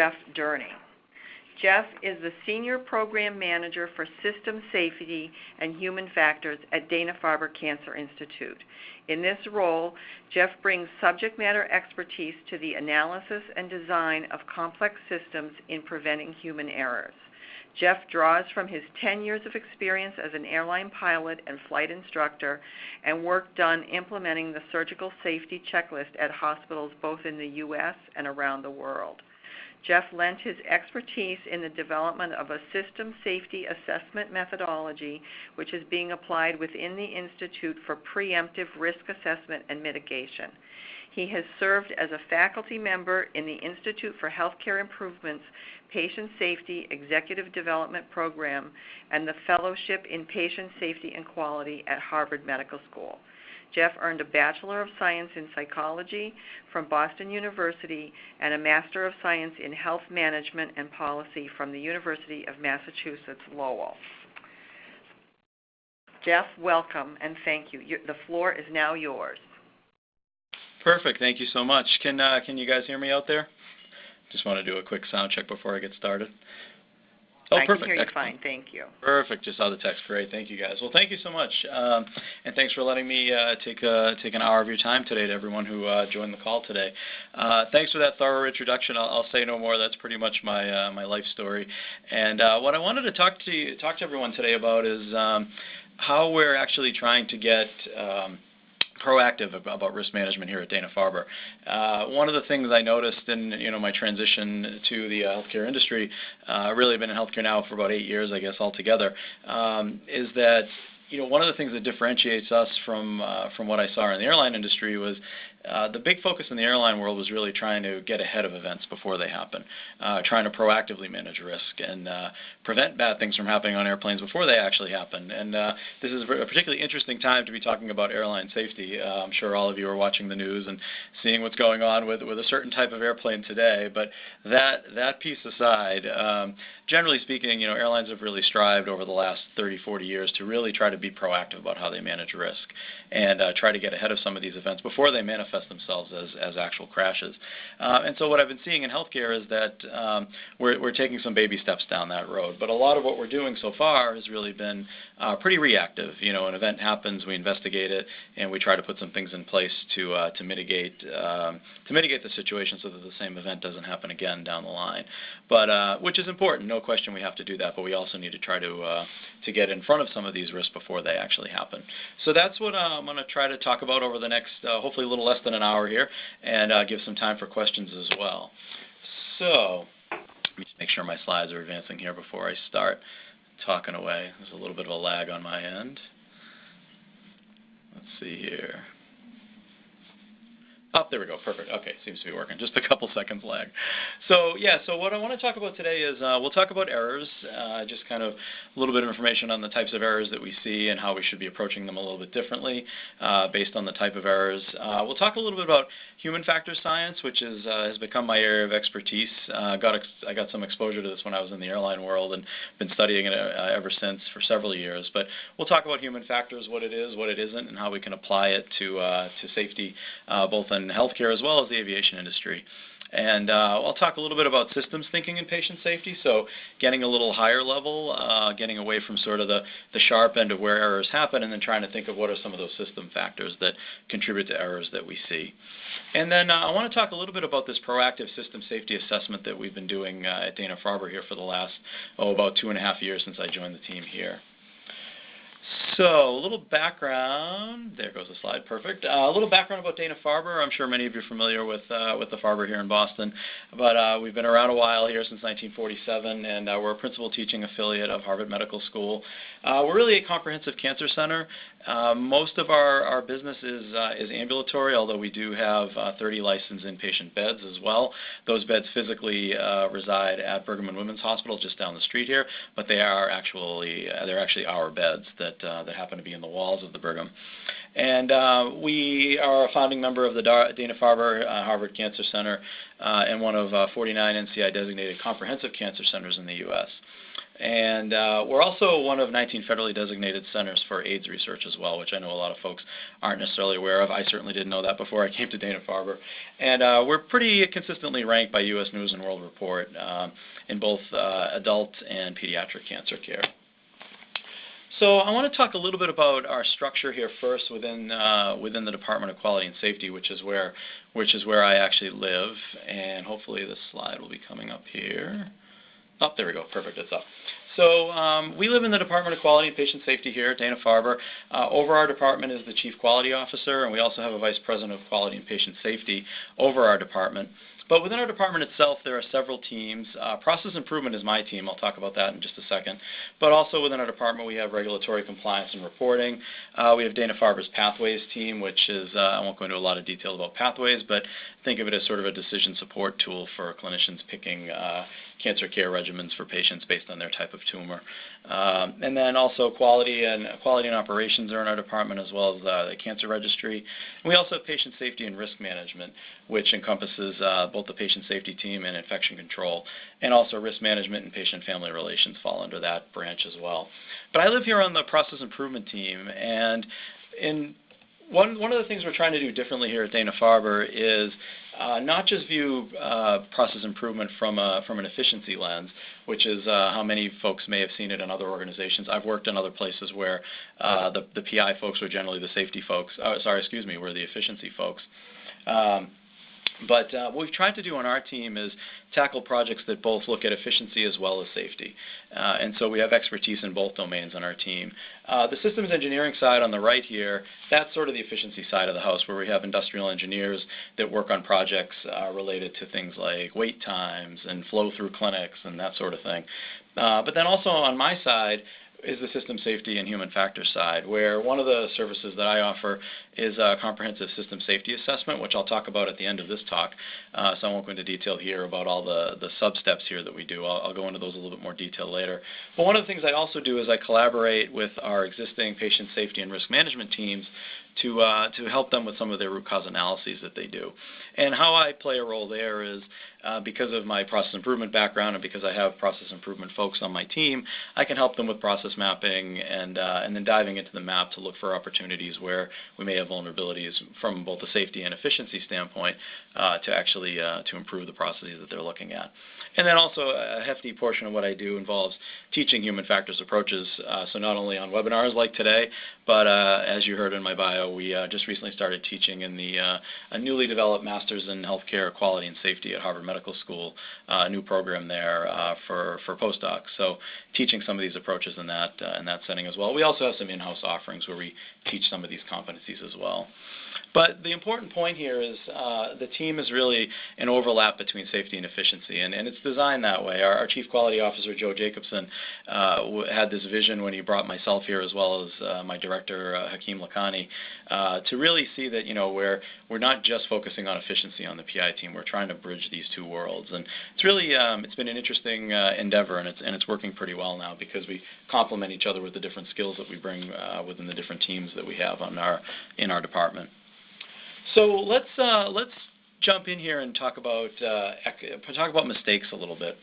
Jeff Durney. Jeff is the Senior Program Manager for System Safety and Human Factors at Dana-Farber Cancer Institute. In this role, Jeff brings subject matter expertise to the analysis and design of complex systems in preventing human errors. Jeff draws from his 10 years of experience as an airline pilot and flight instructor and work done implementing the surgical safety checklist at hospitals both in the U.S. and around the world. Jeff lent his expertise in the development of a system safety assessment methodology, which is being applied within the Institute for Preemptive Risk Assessment and Mitigation. He has served as a faculty member in the Institute for Healthcare Improvement's Patient Safety Executive Development Program and the Fellowship in Patient Safety and Quality at Harvard Medical School. Jeff earned a Bachelor of Science in Psychology from Boston University and a Master of Science in Health Management and Policy from the University of Massachusetts Lowell. Jeff, welcome and thank you. The floor is now yours. Perfect. Thank you so much. Can you guys hear me out there? Just want to do a quick sound check before I get started. Oh, I perfect. can hear you Excellent. fine. Thank you. Perfect. Just saw the text. Great. Thank you, guys. Well, thank you so much, and thanks for letting me take an hour of your time today to everyone who joined the call today. Thanks for that thorough introduction. I'll say no more. That's pretty much my life story. And what I wanted to talk to everyone today about is how we're actually trying to get proactive about risk management here at Dana-Farber. One of the things I noticed in my transition to the healthcare industry, really been in healthcare now for about 8 years, I guess, altogether, is that one of the things that differentiates us from what I saw in the airline industry was the big focus in the airline world was really trying to get ahead of events before they happen, trying to proactively manage risk and prevent bad things from happening on airplanes before they actually happen. And this is a particularly interesting time to be talking about airline safety. I'm sure all of you are watching the news and seeing what's going on with a certain type of airplane today. But that piece aside, generally speaking, airlines have really strived over the last 30, 40 years to really try to be proactive about how they manage risk and try to get ahead of some of these events before they manifest themselves as actual crashes. And so what I've been seeing in healthcare is that we're taking some baby steps down that road. But a lot of what we're doing so far has really been pretty reactive. An event happens, we investigate it, and we try to put some things in place to mitigate the situation so that the same event doesn't happen again down the line. But which is important, no question we have to do that, but we also need to try to get in front of some of these risks before they actually happen. So that's what I'm going to try to talk about over the next, hopefully a little less than an hour here, and give some time for questions as well. So let me just make sure my slides are advancing here before I start talking away. There's a little bit of a lag on my end. Let's see here. Oh, there we go. Perfect. Okay, seems to be working. Just a couple seconds lag. So what I want to talk about today is we'll talk about errors, just kind of a little bit of information on the types of errors that we see and how we should be approaching them a little bit differently based on the type of errors. We'll talk a little bit about human factor science, which has become my area of expertise. I got some exposure to this when I was in the airline world and been studying it ever since for several years. But we'll talk about human factors, what it is, what it isn't, and how we can apply it to safety, both in healthcare as well as the aviation industry. And I'll talk a little bit about systems thinking in patient safety, so getting a little higher level, getting away from sort of the sharp end of where errors happen, and then trying to think of what are some of those system factors that contribute to errors that we see. And then I want to talk a little bit about this proactive system safety assessment that we've been doing at Dana-Farber here for the last, about 2.5 years since I joined the team here. So a little background, there goes the slide, perfect. A little background about Dana-Farber. I'm sure many of you are familiar with the Farber here in Boston, but we've been around a while here since 1947, and we're a principal teaching affiliate of Harvard Medical School. We're really a comprehensive cancer center. Most of our business is ambulatory, although we do have 30 licensed inpatient beds as well. Those beds physically reside at Brigham and Women's Hospital just down the street here, but they're actually our beds that happen to be in the walls of the Brigham. And we are a founding member of the Dana-Farber Harvard Cancer Center and one of 49 NCI-designated comprehensive cancer centers in the U.S. And we're also one of 19 federally designated centers for AIDS research as well, which I know a lot of folks aren't necessarily aware of. I certainly didn't know that before I came to Dana-Farber. And we're pretty consistently ranked by U.S. News and World Report in both adult and pediatric cancer care. So I want to talk a little bit about our structure here first within the Department of Quality and Safety, which is where I actually live. And hopefully this slide will be coming up here. Oh, there we go. Perfect. It's up. So we live in the Department of Quality and Patient Safety here at Dana-Farber. Over our department is the Chief Quality Officer, and we also have a Vice President of Quality and Patient Safety over our department. But within our department itself, there are several teams. Process improvement is my team. I'll talk about that in just a second. But also within our department, we have regulatory compliance and reporting. We have Dana-Farber's Pathways team, which is, I won't go into a lot of detail about Pathways, but think of it as sort of a decision support tool for clinicians picking cancer care regimens for patients based on their type of tumor. And then also quality and operations are in our department, as well as the cancer registry. And we also have patient safety and risk management, which encompasses both the patient safety team and infection control. And also risk management and patient family relations fall under that branch as well. But I live here on the process improvement team, and one of the things we're trying to do differently here at Dana-Farber is not just view process improvement from an efficiency lens, which is how many folks may have seen it in other organizations. I've worked in other places where the PI folks were generally the safety folks. Were the efficiency folks. But what we've tried to do on our team is tackle projects that both look at efficiency as well as safety. And so we have expertise in both domains on our team. The systems engineering side on the right here, that's sort of the efficiency side of the house, where we have industrial engineers that work on projects related to things like wait times and flow through clinics and that sort of thing. But then also on my side is the system safety and human factors side, where one of the services that I offer is a comprehensive system safety assessment, which I'll talk about at the end of this talk. So I won't go into detail here about all the sub-steps here that we do. I'll go into those a little bit more detail later. But one of the things I also do is I collaborate with our existing patient safety and risk management teams to help them with some of their root cause analyses that they do. And how I play a role there is because of my process improvement background and because I have process improvement folks on my team, I can help them with process mapping and then diving into the map to look for opportunities where we may have vulnerabilities from both a safety and efficiency standpoint to actually to improve the processes that they're looking at. And then also a hefty portion of what I do involves teaching human factors approaches, so not only on webinars like today, but as you heard in my bio, we just recently started teaching in a newly developed Master's in Healthcare Quality and Safety at Harvard Medical School, a new program there for postdocs. So teaching some of these approaches in that setting as well. We also have some in-house offerings where we teach some of these competencies as well. But the important point here is the team is really an overlap between safety and efficiency, and it's designed that way. Our Chief Quality Officer, Joe Jacobson, had this vision when he brought myself here as well as my director, Hakeem Lakhani, to really see that, we're not just focusing on efficiency on the PI team. We're trying to bridge these two worlds. And it's really, it's been an interesting endeavor, and it's working pretty well now because we complement each other with the different skills that we bring within the different teams that we have in our department. So let's jump in here and talk about mistakes a little bit.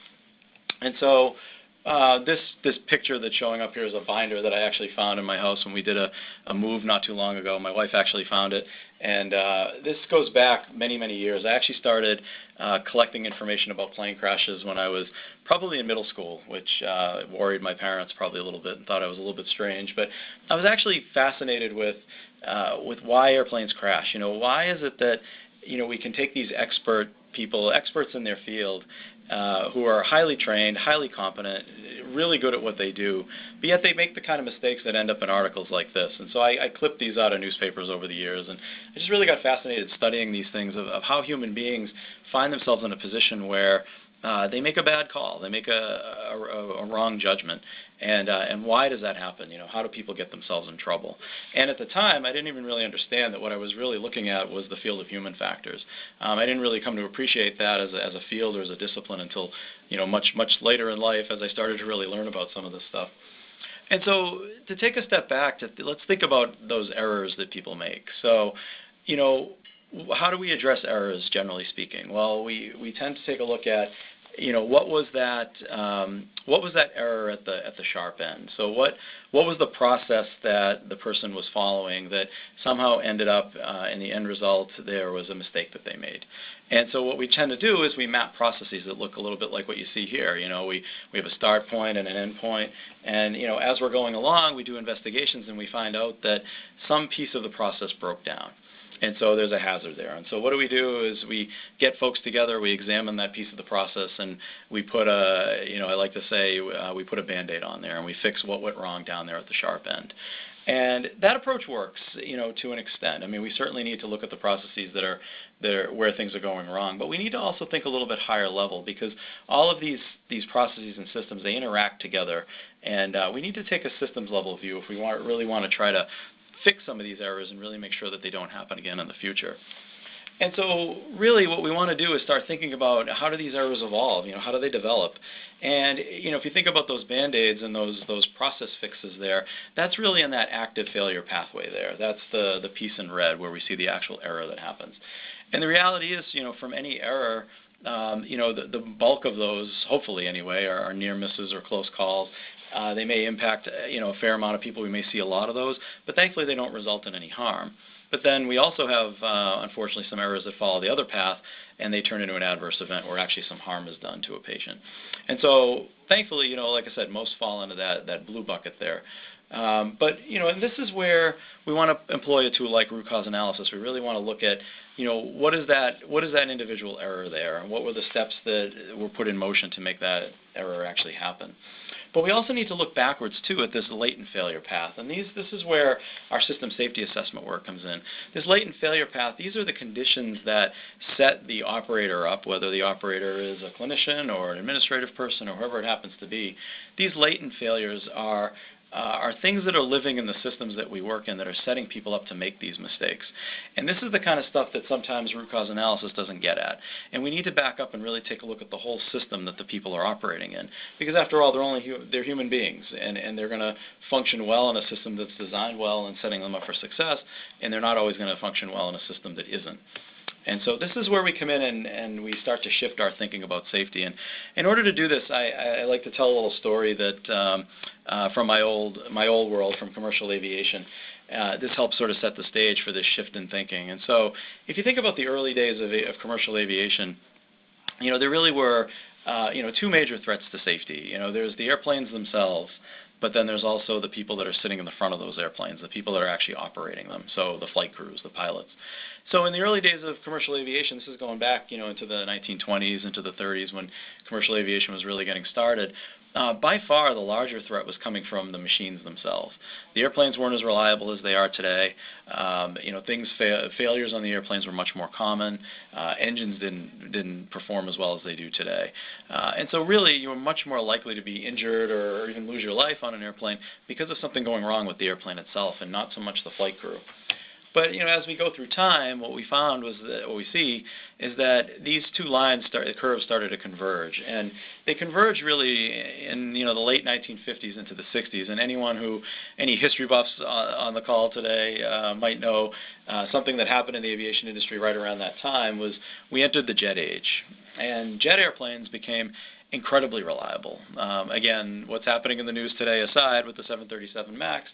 And so this picture that's showing up here is a binder that I actually found in my house when we did a move not too long ago. My wife actually found it, and this goes back many, many years. I actually started collecting information about plane crashes when I was probably in middle school, which worried my parents probably a little bit and thought I was a little bit strange. But I was actually fascinated with why airplanes crash. Why is it that we can take these experts in their field, who are highly trained, highly competent, really good at what they do, but yet they make the kind of mistakes that end up in articles like this. And so I clipped these out of newspapers over the years, and I just really got fascinated studying these things of how human beings find themselves in a position where they make a bad call, they make a wrong judgment, and why does that happen? How do people get themselves in trouble? And at the time, I didn't even really understand that what I was really looking at was the field of human factors. I didn't really come to appreciate that as a field or as a discipline until much later in life, as I started to really learn about some of this stuff. And so to take a step back, let's think about those errors that people make. So, how do we address errors, generally speaking? Well, we tend to take a look at, what was that error at the sharp end? So what was the process that the person was following that somehow ended up in the end result there was a mistake that they made? And so what we tend to do is we map processes that look a little bit like what you see here. We have a start point and an end point, and as we're going along, we do investigations and we find out that some piece of the process broke down. And so there's a hazard there. And so what do is we get folks together, we examine that piece of the process, and we put I like to say, we put a Band-Aid on there, and we fix what went wrong down there at the sharp end. And that approach works, to an extent. I mean, we certainly need to look at the processes that are where things are going wrong, but we need to also think a little bit higher level, because all of these processes and systems, they interact together, and we need to take a systems level view if we really want to try to fix some of these errors and really make sure that they don't happen again in the future. And so really what we want to do is start thinking about how do these errors evolve, how do they develop? And if you think about those Band-Aids and those process fixes there, that's really in that active failure pathway there. That's the piece in red where we see the actual error that happens. And the reality is, from any error, the bulk of those, hopefully anyway, are near misses or close calls. They may impact a fair amount of people. We may see a lot of those, but thankfully they don't result in any harm. But then we also have, unfortunately, some errors that follow the other path, and they turn into an adverse event where actually some harm is done to a patient. And so thankfully, like I said, most fall into that blue bucket there. But and this is where we want to employ a tool like root cause analysis. We really want to look at, what is that individual error there, and what were the steps that were put in motion to make that error actually happen. But we also need to look backwards, too, at this latent failure path. And this is where our system safety assessment work comes in. This latent failure path, these are the conditions that set the operator up, whether the operator is a clinician or an administrative person or whoever it happens to be. These latent failures are things that are living in the systems that we work in that are setting people up to make these mistakes. And this is the kind of stuff that sometimes root cause analysis doesn't get at. And we need to back up and really take a look at the whole system that the people are operating in. Because after all, they're human beings, and they're going to function well in a system that's designed well and setting them up for success, and they're not always going to function well in a system that isn't. And so this is where we come in and we start to shift our thinking about safety. And in order to do this, I like to tell a little story that from my old world, from commercial aviation. This helps sort of set the stage for this shift in thinking. And so if you think about the early days of commercial aviation, there really were two major threats to safety. There's the airplanes themselves, but then there's also the people that are sitting in the front of those airplanes, the people that are actually operating them, so the flight crews, the pilots. So in the early days of commercial aviation, this is going back, into the 1920s, into the 30s, when commercial aviation was really getting started, by far the larger threat was coming from the machines themselves. The airplanes weren't as reliable as they are today. Failures on the airplanes were much more common. Engines didn't perform as well as they do today. And so really you were much more likely to be injured or even lose your life on an airplane because of something going wrong with the airplane itself and not so much the flight crew. But as we go through time, what we found was that what we see is that these two the curves started to converge, and they converged really in the late 1950s into the 60s. And any history buffs on the call today might know something that happened in the aviation industry right around that time was we entered the jet age, and jet airplanes became incredibly reliable. Again, what's happening in the news today aside with the 737 MAX,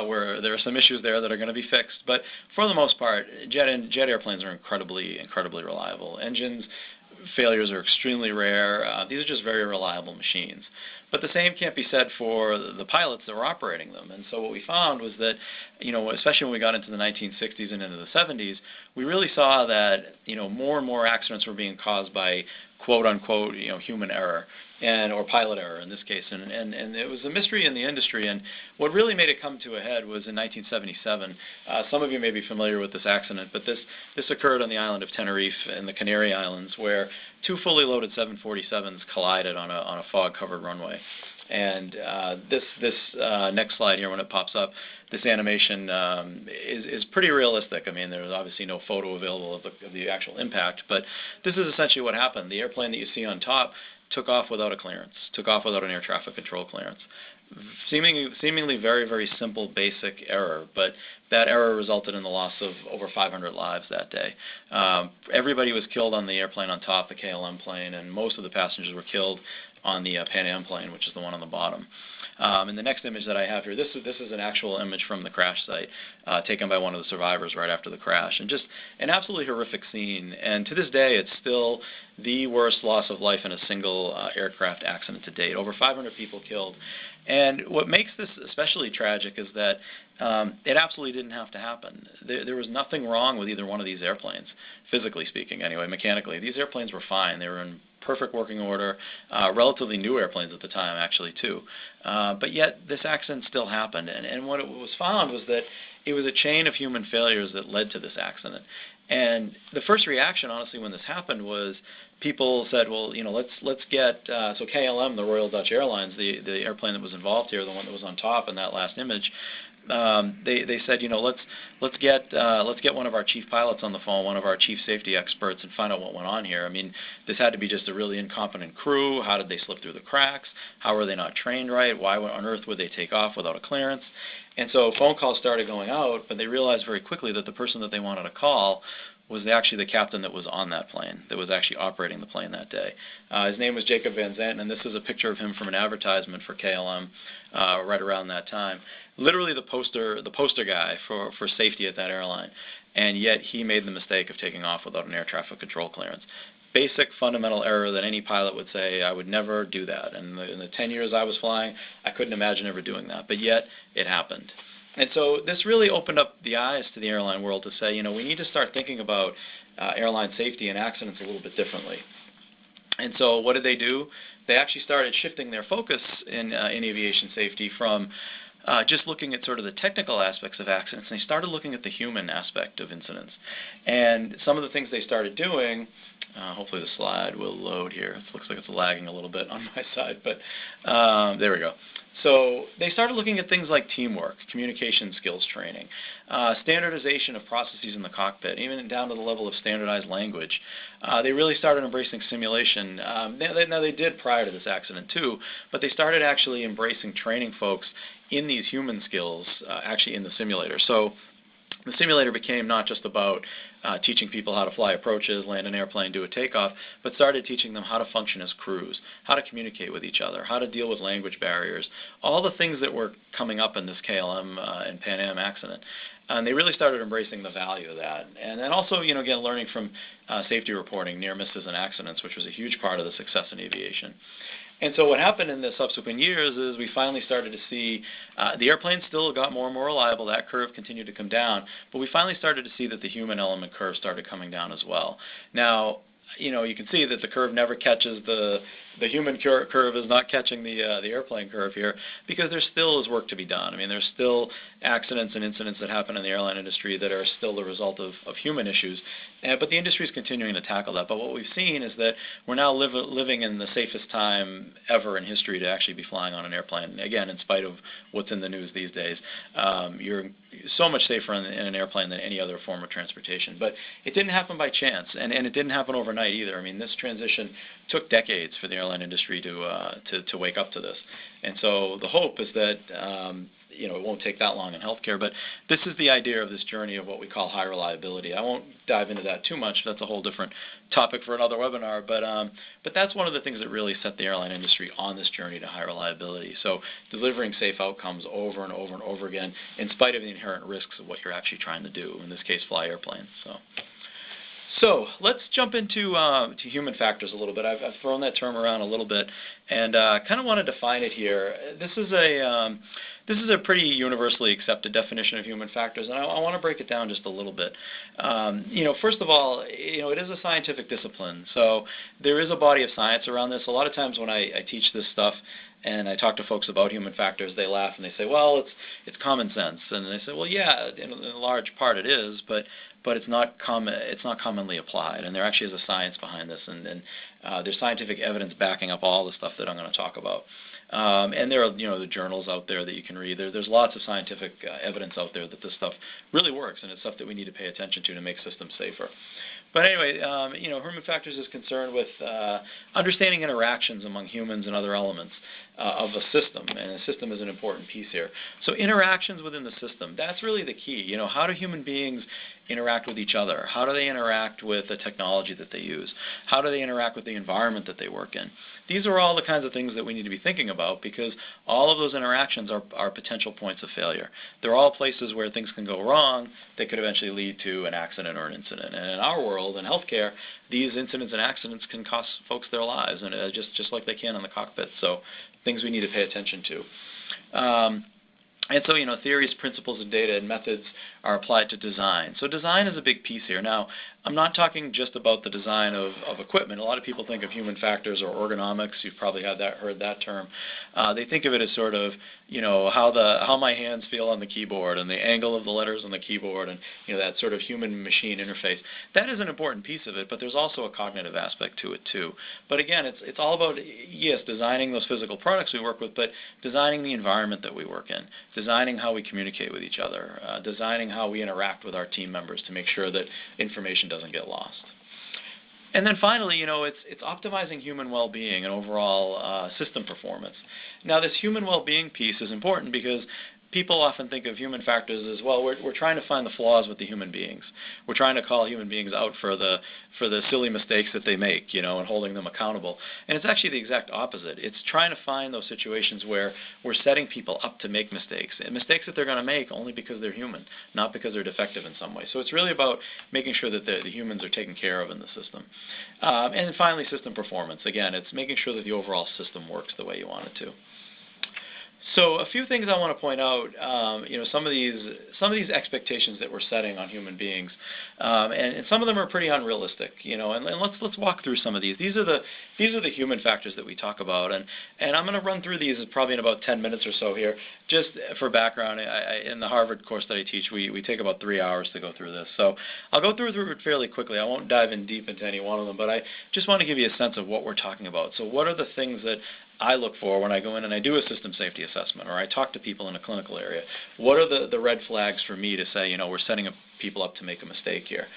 where there are some issues there that are going to be fixed, but for the most part, jet airplanes are incredibly reliable. Engines failures are extremely rare. These are just very reliable machines. But the same can't be said for the pilots that were operating them. And so what we found was that, especially when we got into the 1960s and into the 70s, we really saw that, more and more accidents were being caused by quote unquote, human error or pilot error in this case. And it was a mystery in the industry. And what really made it come to a head was in 1977. Some of you may be familiar with this accident, but this occurred on the island of Tenerife in the Canary Islands, where two fully loaded 747s collided on a fog-covered runway. And this next slide here, when it pops up, this animation is pretty realistic. I mean, there's obviously no photo available of the actual impact, but this is essentially what happened. The airplane that you see on top took off without a clearance, took off without an air traffic control clearance. seemingly very, very simple, basic error, but that error resulted in the loss of over 500 lives that day. Everybody was killed on the airplane on top, the KLM plane, and most of the passengers were killed on the Pan Am plane, which is the one on the bottom. And the next image that I have here, this is an actual image from the crash site taken by one of the survivors right after the crash, and just an absolutely horrific scene. And to this day, it's still the worst loss of life in a single aircraft accident to date. Over 500 people killed. And what makes this especially tragic is that it absolutely didn't have to happen. There was nothing wrong with either one of these airplanes, physically speaking anyway, mechanically. These airplanes were fine. They were in perfect working order, relatively new airplanes at the time actually too. But yet this accident still happened. And what it was found was that it was a chain of human failures that led to this accident. And the first reaction, honestly, when this happened was people said, well, let's get, so KLM, the Royal Dutch Airlines, the airplane that was involved here, the one that was on top in that last image, they said, let's get one of our chief pilots on the phone, one of our chief safety experts, and find out what went on here. I mean, this had to be just a really incompetent crew. How did they slip through the cracks? How were they not trained right? Why on earth would they take off without a clearance? And so phone calls started going out, but they realized very quickly that the person that they wanted to call was actually the captain that was on that plane, that was actually operating the plane that day. His name was Jacob Van Zanten, and this is a picture of him from an advertisement for KLM right around that time. Literally the poster guy for safety at that airline, and yet he made the mistake of taking off without an air traffic control clearance. Basic fundamental error that any pilot would say, I would never do that. And in the 10 years I was flying, I couldn't imagine ever doing that. But yet, it happened. And so this really opened up the eyes to the airline world to say, we need to start thinking about airline safety and accidents a little bit differently. And so what did they do? They actually started shifting their focus in aviation safety from just looking at sort of the technical aspects of accidents, and they started looking at the human aspect of incidents. And some of the things they started doing, hopefully the slide will load here. It looks like it's lagging a little bit on my side, but there we go. So they started looking at things like teamwork, communication skills training, standardization of processes in the cockpit, even down to the level of standardized language. They really started embracing simulation. Now they did prior to this accident too, but they started actually embracing training folks in these human skills actually in the simulator. So the simulator became not just about teaching people how to fly approaches, land an airplane, do a takeoff, but started teaching them how to function as crews, how to communicate with each other, how to deal with language barriers, all the things that were coming up in this KLM and Pan Am accident. And they really started embracing the value of that. And then also, again, learning from safety reporting, near misses and accidents, which was a huge part of the success in aviation. And so what happened in the subsequent years is we finally started to see the airplane still got more and more reliable. That curve continued to come down. But we finally started to see that the human element curve started coming down as well. Now, you can see that the curve never catches the human curve is not catching the airplane curve here, because there still is work to be done. I mean, there's still accidents and incidents that happen in the airline industry that are still the result of human issues, but the industry is continuing to tackle that. But what we've seen is that we're now living in the safest time ever in history to actually be flying on an airplane. Again, in spite of what's in the news these days, you're so much safer in an airplane than any other form of transportation. But it didn't happen by chance, and it didn't happen overnight either. I mean, this transition took decades for the airline industry to wake up to this. And so the hope is that it won't take that long in healthcare, but this is the idea of this journey of what we call high reliability. I won't dive into that too much. That's a whole different topic for another webinar, but that's one of the things that really set the airline industry on this journey to high reliability. So delivering safe outcomes over and over and over again, in spite of the inherent risks of what you're actually trying to do, in this case, fly airplanes. So let's jump into to human factors a little bit. I've thrown that term around a little bit, and kind of want to define it here. This is a pretty universally accepted definition of human factors, and I want to break it down just a little bit. First of all, it is a scientific discipline, so there is a body of science around this. A lot of times when I teach this stuff and I talk to folks about human factors, they laugh and they say, well, it's common sense. And they say, well, yeah, in a large part it is, but it's not commonly applied, and there actually is a science behind this, and there's scientific evidence backing up all the stuff that I'm going to talk about. And there are the journals out there that you can read. There's lots of scientific evidence out there that this stuff really works, and it's stuff that we need to pay attention to make systems safer. But anyway, human factors is concerned with understanding interactions among humans and other elements of a system, and a system is an important piece here. So interactions within the system, that's really the key. How do human beings interact with each other? How do they interact with the technology that they use? How do they interact with the environment that they work in? These are all the kinds of things that we need to be thinking about, because all of those interactions are potential points of failure. They're all places where things can go wrong that could eventually lead to an accident or an incident. And in our world, in healthcare, these incidents and accidents can cost folks their lives, and just like they can in the cockpit. So things we need to pay attention to. And so, theories, principles, and data and methods are applied to design. So design is a big piece here. Now, I'm not talking just about the design of equipment. A lot of people think of human factors or ergonomics. You've probably heard that term. They think of it as sort of, how my hands feel on the keyboard and the angle of the letters on the keyboard, and that sort of human-machine interface. That is an important piece of it, but there's also a cognitive aspect to it too. But again, it's all about, yes, designing those physical products we work with, but designing the environment that we work in, designing how we communicate with each other, designing how we interact with our team members to make sure that information doesn't get lost. And then finally, it's optimizing human well-being and overall system performance. Now, this human well-being piece is important because people often think of human factors as, well, we're trying to find the flaws with the human beings. We're trying to call human beings out for the silly mistakes that they make, and holding them accountable. And it's actually the exact opposite. It's trying to find those situations where we're setting people up to make mistakes, and mistakes that they're going to make only because they're human, not because they're defective in some way. So it's really about making sure that the humans are taken care of in the system. And then finally, system performance. Again, it's making sure that the overall system works the way you want it to. So a few things I want to point out, some of these expectations that we're setting on human beings, and some of them are pretty unrealistic, and let's walk through some of these. These are the human factors that we talk about, and I'm going to run through these probably in about 10 minutes or so here. Just for background, in the Harvard course that I teach, we take about 3 hours to go through this. So I'll go through it fairly quickly. I won't dive in deep into any one of them, but I just want to give you a sense of what we're talking about. So what are the things that I look for when I go in and I do a system safety assessment, or I talk to people in a clinical area? What are the red flags for me to say, we're setting people up to make a mistake here?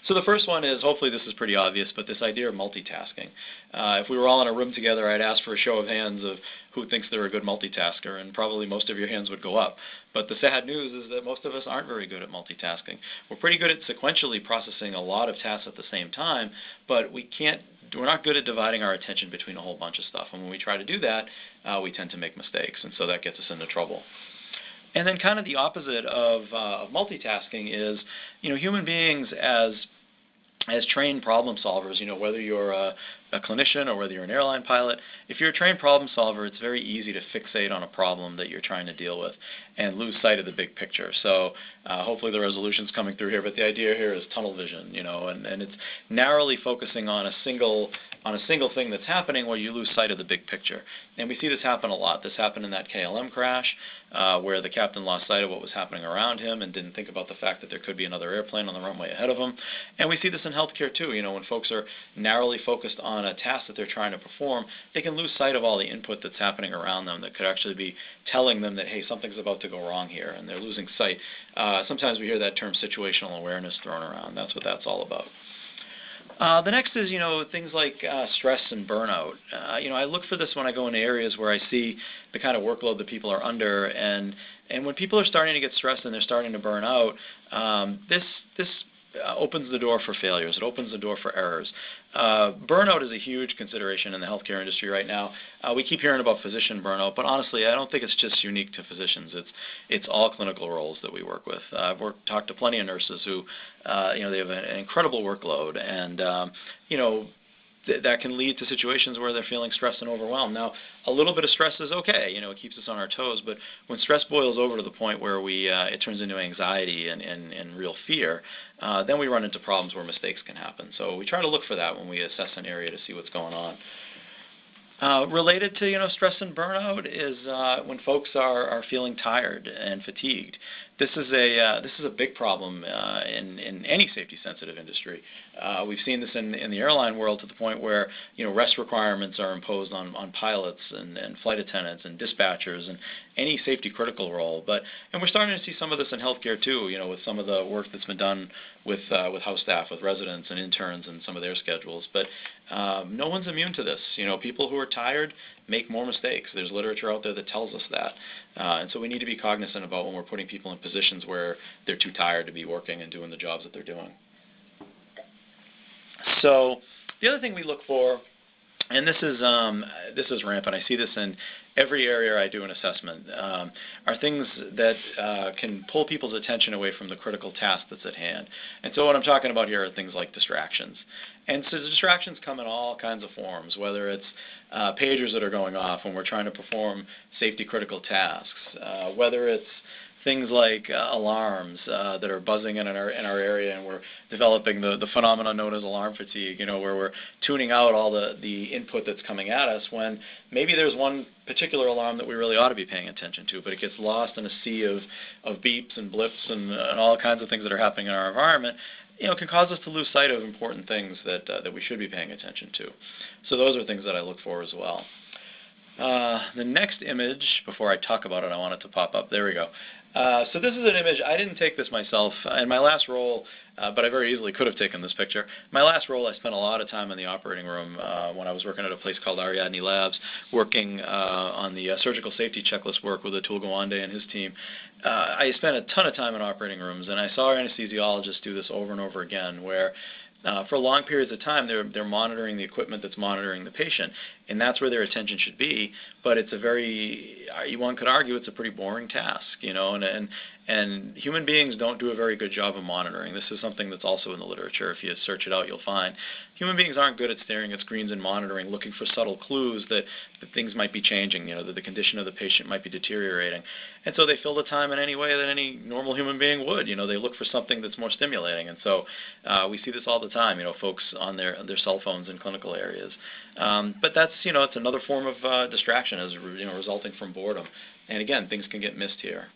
So the first one is, hopefully this is pretty obvious, but this idea of multitasking. If we were all in a room together, I'd ask for a show of hands of who thinks they're a good multitasker, and probably most of your hands would go up. But the sad news is that most of us aren't very good at multitasking. We're pretty good at sequentially processing a lot of tasks at the same time, but we're not good at dividing our attention between a whole bunch of stuff. And when we try to do that, we tend to make mistakes, and so that gets us into trouble. And then kind of the opposite of multitasking is, human beings as trained problem solvers, whether you're a clinician or whether you're an airline pilot, if you're a trained problem solver, it's very easy to fixate on a problem that you're trying to deal with and lose sight of the big picture. So hopefully the resolution's coming through here, but the idea here is tunnel vision, and it's narrowly focusing on a single thing that's happening where you lose sight of the big picture. And we see this happen a lot. This happened in that KLM crash where the captain lost sight of what was happening around him and didn't think about the fact that there could be another airplane on the runway ahead of him. And we see this in healthcare too. When folks are narrowly focused on a task that they're trying to perform, they can lose sight of all the input that's happening around them that could actually be telling them that, hey, something's about to go wrong here, and they're losing sight. Sometimes we hear that term situational awareness thrown around. That's what that's all about. The next is, things like stress and burnout. I look for this when I go into areas where I see the kind of workload that people are under, and when people are starting to get stressed and they're starting to burn out, this opens the door for failures. It opens the door for errors. Burnout is a huge consideration in the healthcare industry right now. We keep hearing about physician burnout, but honestly, I don't think it's just unique to physicians. It's all clinical roles that we work with. I've talked to plenty of nurses who, they have an incredible workload, and that can lead to situations where they're feeling stressed and overwhelmed. Now, a little bit of stress is okay. It keeps us on our toes. But when stress boils over to the point where it turns into anxiety and real fear, then we run into problems where mistakes can happen. So we try to look for that when we assess an area to see what's going on. Related to stress and burnout is when folks are feeling tired and fatigued. this is a big problem in any safety-sensitive industry. We've seen this in the airline world to the point where rest requirements are imposed on pilots and flight attendants and dispatchers and any safety-critical role. And we're starting to see some of this in healthcare too. With some of the work that's been done with house staff, with residents and interns and some of their schedules. But no one's immune to this. People who are tired make more mistakes. There's literature out there that tells us that. And so we need to be cognizant about when we're putting people in positions where they're too tired to be working and doing the jobs that they're doing. So the other thing we look for, and this is rampant, I see this in every area I do an assessment, are things that can pull people's attention away from the critical task that's at hand. And so what I'm talking about here are things like distractions. And so distractions come in all kinds of forms, whether it's pagers that are going off when we're trying to perform safety-critical tasks, whether it's things like alarms that are buzzing in our area, and we're developing the phenomenon known as alarm fatigue, where we're tuning out all the input that's coming at us when maybe there's one particular alarm that we really ought to be paying attention to, but it gets lost in a sea of beeps and blips and all kinds of things that are happening in our environment. Can cause us to lose sight of important things that we should be paying attention to. So those are things that I look for as well. The next image, before I talk about it, I want it to pop up. There we go. So this is an image. I didn't take this myself. In my last role, but I very easily could have taken this picture. My last role, I spent a lot of time in the operating room when I was working at a place called Ariadne Labs, working on the surgical safety checklist work with Atul Gawande and his team. I spent a ton of time in operating rooms, and I saw our anesthesiologists do this over and over again, where for long periods of time, they're monitoring the equipment that's monitoring the patient, and that's where their attention should be. But it's one could argue it's a pretty boring task, and human beings don't do a very good job of monitoring. This is something that's also in the literature. If you search it out, you'll find human beings aren't good at staring at screens and monitoring, looking for subtle clues that things might be changing, that the condition of the patient might be deteriorating. And so they fill the time in any way that any normal human being would. They look for something that's more stimulating. And so we see this all the time, folks on their cell phones in clinical areas. But that's, it's another form of distraction as resulting from boredom. And again, things can get missed here.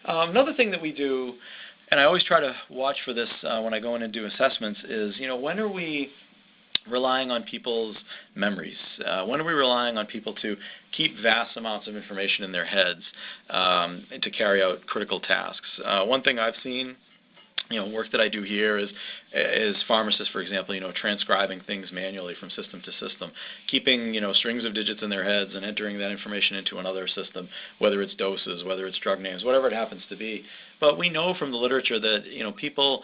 Another thing that we do, and I always try to watch for this when I go in and do assessments, is, when are we relying on people's memories? When are we relying on people to keep vast amounts of information in their heads and to carry out critical tasks? One thing I've seen, work that I do here is pharmacists, for example, transcribing things manually from system to system, keeping, strings of digits in their heads and entering that information into another system, whether it's doses, whether it's drug names, whatever it happens to be. But we know from the literature that, people,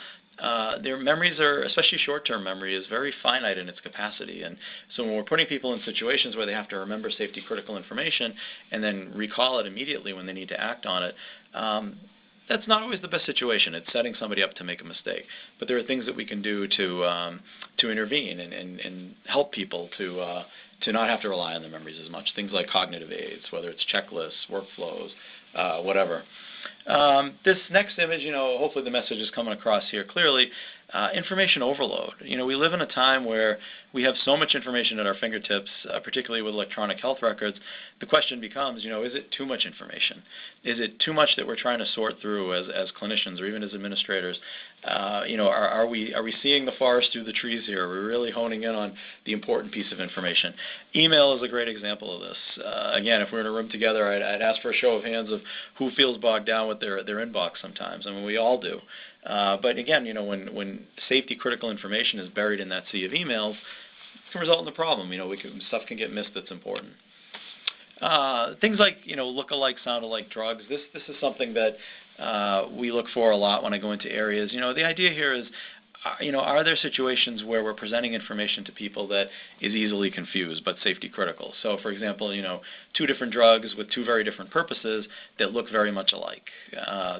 their memories are, especially short-term memory, is very finite in its capacity. And so when we're putting people in situations where they have to remember safety-critical information and then recall it immediately when they need to act on it, that's not always the best situation. It's setting somebody up to make a mistake. But there are things that we can do to intervene and help people to not have to rely on their memories as much. Things like cognitive aids, whether it's checklists, workflows, whatever. This next image, hopefully the message is coming across here clearly. Information overload. We live in a time where we have so much information at our fingertips, particularly with electronic health records. The question becomes, is it too much information? Is it too much that we're trying to sort through as clinicians or even as administrators? Are we seeing the forest through the trees here? Are we really honing in on the important piece of information? Email is a great example of this. Again, if we're in a room together, I'd ask for a show of hands of who feels bogged down with their inbox sometimes. I mean, we all do. But again, when safety-critical information is buried in that sea of emails, it can result in a problem. Stuff can get missed that's important. Things like, look-alike, sound-alike drugs. This is something that we look for a lot when I go into areas. The idea here is, are there situations where we're presenting information to people that is easily confused but safety critical? So, for example, two different drugs with two very different purposes that look very much alike.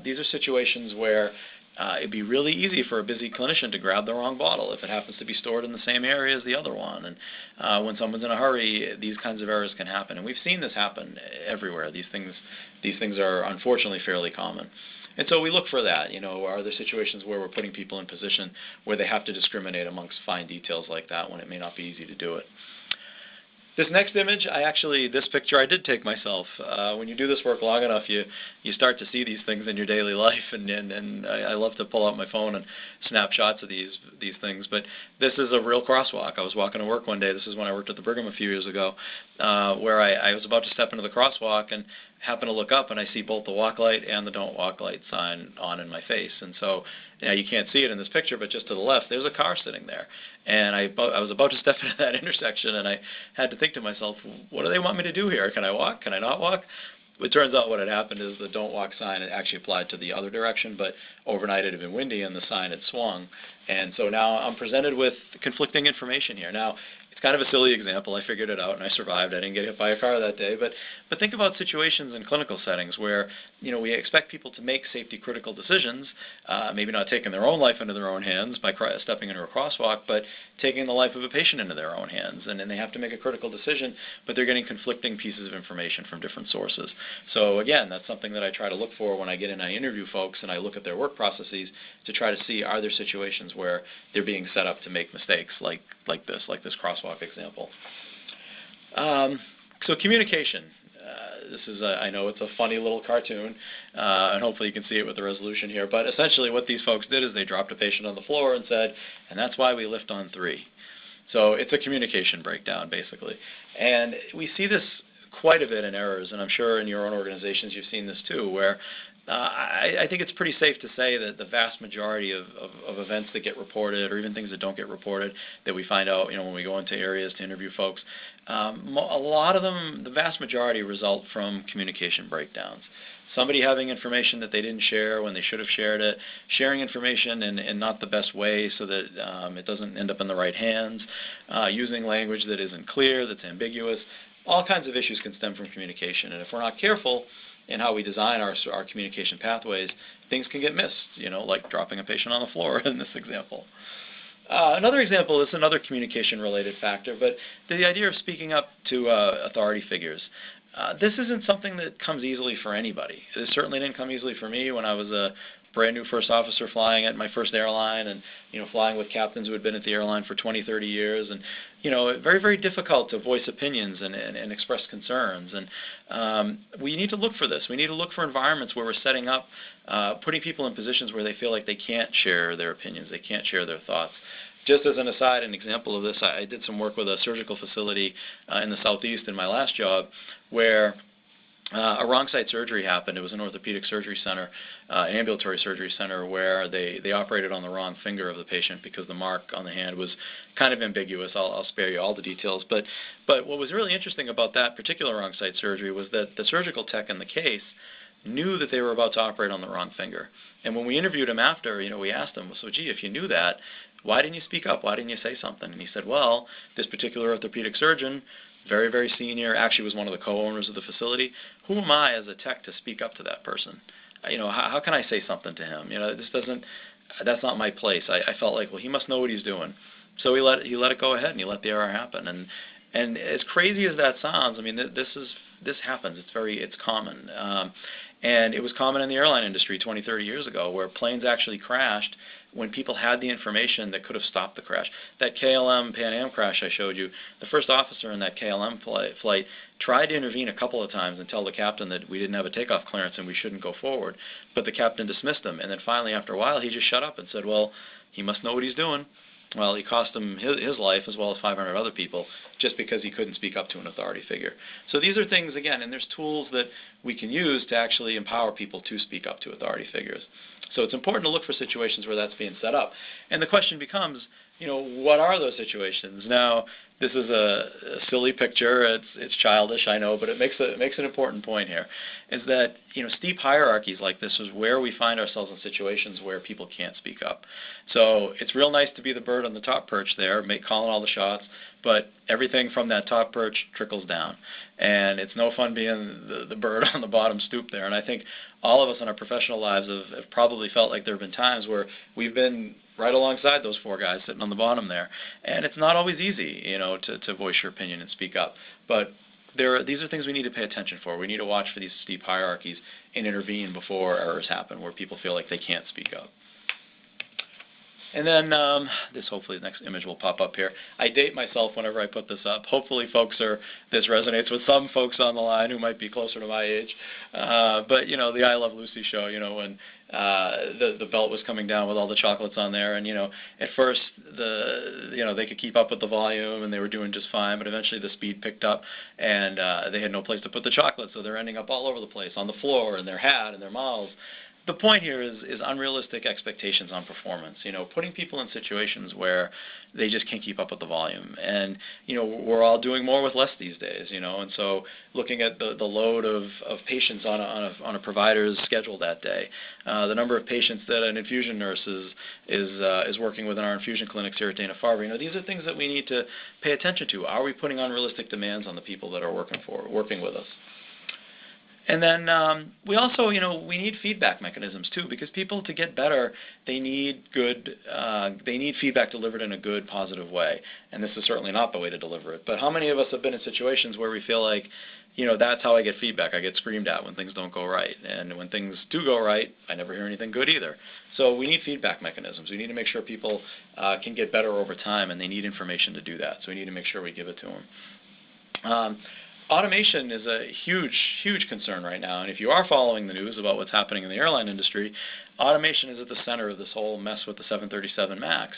These are situations where it'd be really easy for a busy clinician to grab the wrong bottle if it happens to be stored in the same area as the other one. And when someone's in a hurry, these kinds of errors can happen. And we've seen this happen everywhere. These things are unfortunately fairly common. And so we look for that. Are there situations where we're putting people in position where they have to discriminate amongst fine details like that when it may not be easy to do it? This next image, this picture I did take myself. When you do this work long enough, you start to see these things in your daily life, and I love to pull out my phone and snap shots of these things. But this is a real crosswalk. I was walking to work one day. This is when I worked at the Brigham a few years ago, where I was about to step into the crosswalk and happen to look up, and I see both the walk light and the don't walk light sign on in my face. And so you can't see it in this picture, but just to the left, there's a car sitting there. And I was about to step into that intersection, and I had to think to myself, what do they want me to do here? Can I walk? Can I not walk? It turns out what had happened is the don't walk sign had actually applied to the other direction, but overnight it had been windy and the sign had swung. And so now I'm presented with conflicting information here. Now, it's kind of a silly example. I figured it out and I survived. I didn't get hit by a car that day. But think about situations in clinical settings where, we expect people to make safety critical decisions, maybe not taking their own life into their own hands by stepping into a crosswalk, but taking the life of a patient into their own hands. And then they have to make a critical decision, but they're getting conflicting pieces of information from different sources. So again, that's something that I try to look for when I get in, I interview folks and I look at their work processes to try to see, are there situations where they're being set up to make mistakes like this crosswalk example. So communication. This is, I know it's a funny little cartoon, and hopefully you can see it with the resolution here, but essentially what these folks did is they dropped a patient on the floor and said, and that's why we lift on 3. So it's a communication breakdown, basically. And we see this quite a bit in errors, and I'm sure in your own organizations you've seen this too, where I think it's pretty safe to say that the vast majority of events that get reported, or even things that don't get reported, that we find out, when we go into areas to interview folks, a lot of them, the vast majority, result from communication breakdowns. Somebody having information that they didn't share when they should have shared it, sharing information in not the best way so that it doesn't end up in the right hands, using language that isn't clear, that's ambiguous. All kinds of issues can stem from communication, and if we're not careful in how we design our communication pathways, things can get missed, like dropping a patient on the floor in this example. Another example is another communication-related factor, but the idea of speaking up to authority figures. This isn't something that comes easily for anybody. It certainly didn't come easily for me when I was a brand new first officer flying at my first airline, and flying with captains who had been at the airline for 20, 30 years, and very, very difficult to voice opinions and express concerns. And we need to look for this. We need to look for environments where we're setting up, putting people in positions where they feel like they can't share their opinions, they can't share their thoughts. Just as an aside, an example of this, I did some work with a surgical facility in the Southeast in my last job, where a wrong site surgery happened. It was an orthopedic surgery center, an ambulatory surgery center, where they operated on the wrong finger of the patient because the mark on the hand was kind of ambiguous. I'll spare you all the details. But what was really interesting about that particular wrong site surgery was that the surgical tech in the case knew that they were about to operate on the wrong finger. And when we interviewed him after, we asked him, so gee, if you knew that, why didn't you speak up? Why didn't you say something? And he said, well, this particular orthopedic surgeon, very, very senior, actually was one of the co-owners of the facility. Who am I as a tech to speak up to that person? How can I say something to him? That's not my place. I felt like, well, he must know what he's doing. So he let it go ahead, and he let the error happen. And as crazy as that sounds, this happens. It's common. And it was common in the airline industry 20, 30 years ago, where planes actually crashed when people had the information that could have stopped the crash. That KLM Pan Am crash I showed you, the first officer in that KLM flight tried to intervene a couple of times and tell the captain that we didn't have a takeoff clearance and we shouldn't go forward. But the captain dismissed him. And then finally, after a while, he just shut up and said, well, he must know what he's doing. Well, he cost him his life as well as 500 other people just because he couldn't speak up to an authority figure. So these are things, again, and there's tools that we can use to actually empower people to speak up to authority figures. So it's important to look for situations where that's being set up. And the question becomes, what are those situations? Now, this is a silly picture. It's childish, I know, but it makes an important point here, is that steep hierarchies like this is where we find ourselves in situations where people can't speak up. So it's real nice to be the bird on the top perch there, calling all the shots, but everything from that top perch trickles down. And it's no fun being the bird on the bottom stoop there. And I think all of us in our professional lives have probably felt like there have been times where we've been right alongside those 4 guys sitting on the bottom there. And it's not always easy, to voice your opinion and speak up. But these are things we need to pay attention for. We need to watch for these steep hierarchies and intervene before errors happen where people feel like they can't speak up. And then hopefully the next image will pop up here. I date myself whenever I put this up. Hopefully this resonates with some folks on the line who might be closer to my age. But, the I Love Lucy show, when the belt was coming down with all the chocolates on there, and, at first they could keep up with the volume and they were doing just fine, but eventually the speed picked up and they had no place to put the chocolate, so they're ending up all over the place, on the floor, in their hat, in their mouths. The point here is unrealistic expectations on performance, putting people in situations where they just can't keep up with the volume. And, we're all doing more with less these days, and so looking at the load of patients on a provider's schedule that day, the number of patients that an infusion nurse is working with in our infusion clinics here at Dana-Farber, these are things that we need to pay attention to. Are we putting unrealistic demands on the people that are working with us? And then we also, we need feedback mechanisms too, because people, to get better, they need feedback delivered in a good, positive way. And this is certainly not the way to deliver it. But how many of us have been in situations where we feel like, that's how I get feedback. I get screamed at when things don't go right. And when things do go right, I never hear anything good either. So we need feedback mechanisms. We need to make sure people can get better over time, and they need information to do that. So we need to make sure we give it to them. Automation is a huge, huge concern right now, and if you are following the news about what's happening in the airline industry, automation is at the center of this whole mess with the 737 MAX.